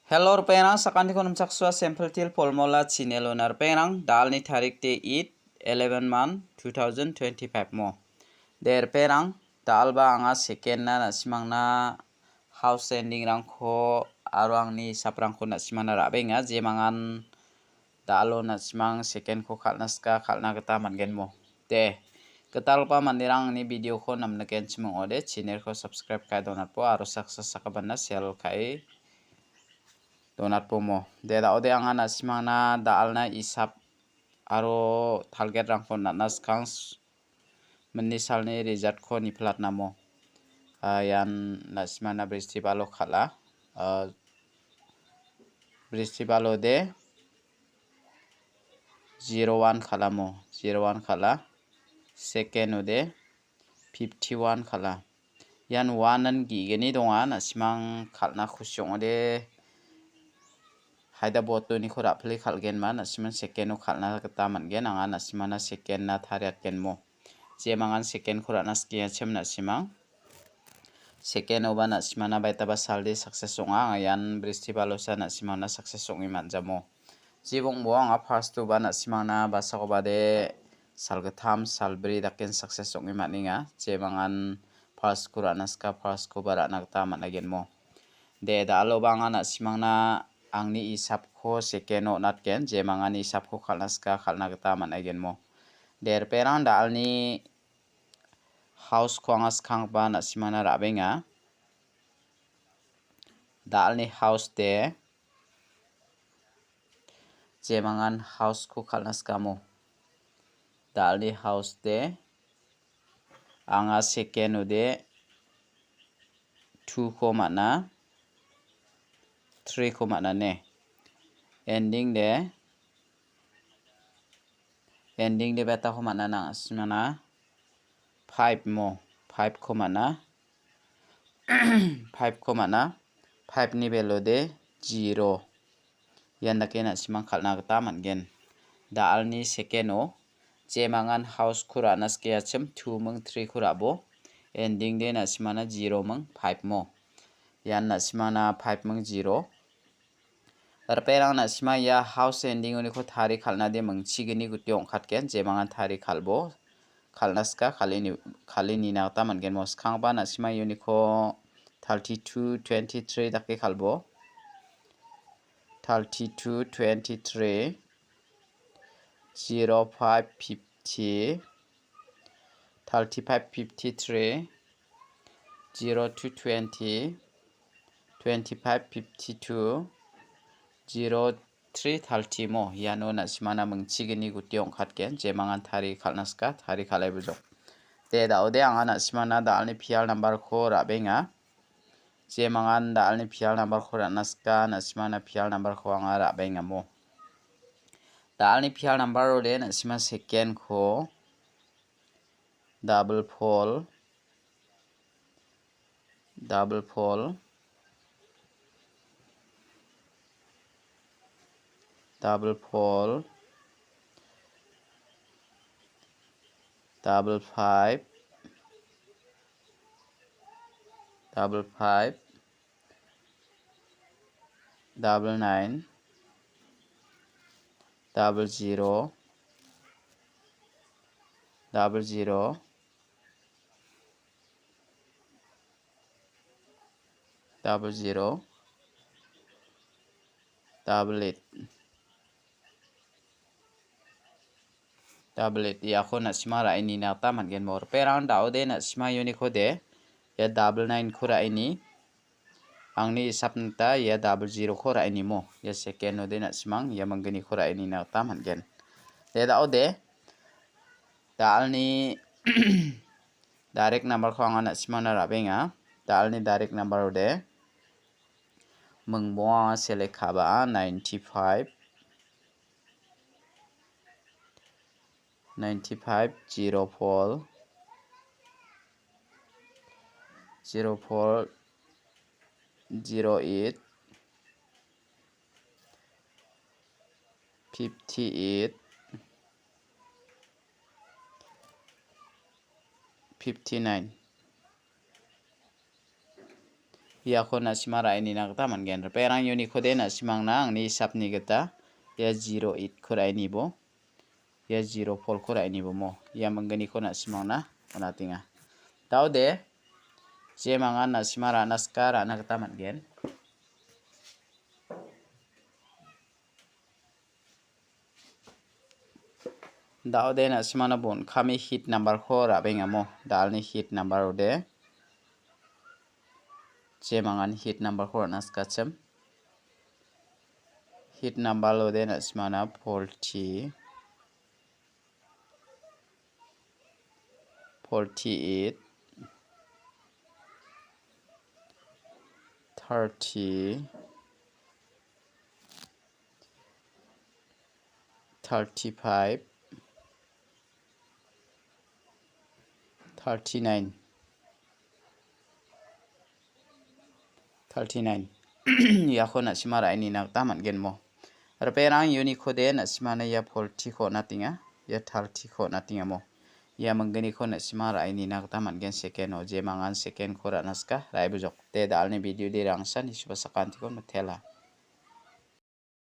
Hello rupenang sakandi konum chaksua sample til polmola channel onar rupenang dalni tarik te 11 month 2025 mo der rupenang dalba anga second na nasimangna house ending rangko aro angni saprangko nasimangna rabenga jemangan dalo nasimang second ko khalnaska khalna gata mangen mo de ketalpa mandirang ni video ko namna ken chimong ode channel ko subscribe kai donat po aro success sakabanna share kai donat pomo de da ode anga nasimangna dalna isap aro target rangko natnas kang menni salni result ko niplat namo yan nasimangna bristi balo khala bristi balo de 01 khalamo 01 khala second ode 51 khala yan 1 an gigeni donga nasimang khalna khusyong ode haida boto ni khora phli khalgen ma nasimang second o khalna gata mangen anga nasimana second na thariat genmo jemangan second khora naskiya chem nasimang second oba nasimana baita ba saldi success onga yan bristi balosa nasimana success ongi manjamo jibong bo anga first oba nasimana basako bade salgatham salbri daken success ongi maninga jemangan first khora naska first ko bara nagta managenmo de dalo banga nasimangna angni isap ko second o natken jemangan isap ko khalnaska khalna gata managenmo der perang dalni house ko angas khangba nasimana rabenga dalni house te jemangan house ko khalnaska mo dalni house te anga second ode 2 ko mana 3 ko mana ne ending de beta ko mana na simana 5 mo 5 ko mana 5 ko mana 5 ni belo de 0 yanda kena simang khalna gata mangen dalni second o jemangan house khura naskiya chem 2 mung 3 khura bo ending de na simana 0 mung 5 mo yan na simana 5 mung 0 arperang na sima ya house ending oni ko thari khalna de mung chigini gutyong khatken jemangan thari khalbo khalnaska khalini na ta mangen mos khangba na sima yuni ko 32 23 dakke khalbo 32 23 05 50 35 53 02 20 25 52 03 30 mo yano na simana mung chigini gutyong khatken jemangan thari khalnaska thari khalai bujok te da ode anga na simana dalni PL number ko rabenga jemangan dalni PL number ko naska na simana PL number ko anga rabenga mo dalni PL number ode na sima second ko double fall double 5 double 5 double 9 double 0 double 0 double 0 double 8 double 8 ya ko na sima ra ini na ta mangen mor perang daude na sima yuni ko de ya double 9 ko ra ini angni sapnta ya double 0 ko ra ini mo ya second ode na simang ya mangeni ko ra ini na ta mangen de daude dalni direct number ko anga na sima na rabenga dalni direct number ode mungbo select khaba 95 04 08 58 59 ya ko na sima rai ni na kata man gen perang Unicode na simang na ang ni sap ni kata ya 08 ko rai ni bo ya 04 ko rai ni bo mo ya manggani ko na simang na ona tinga tau de je mangan na simara naskara na kata man gen dao de na simana bon kami hit number 4 ra benga mo dal ni hit number de je mangan hit number 4 naskacham hit number lo de na simana 40 48 30 35 39 ya ko na simara ini nak taman gen mo perang Unicode na simana ya 40 ko natinga ya 30 ko natinga mo ya manggani ko na simara ini nak taman gen second o je mangan second ko ra naska rai bujok te dalni video di rangsan isuba sakanti ko matela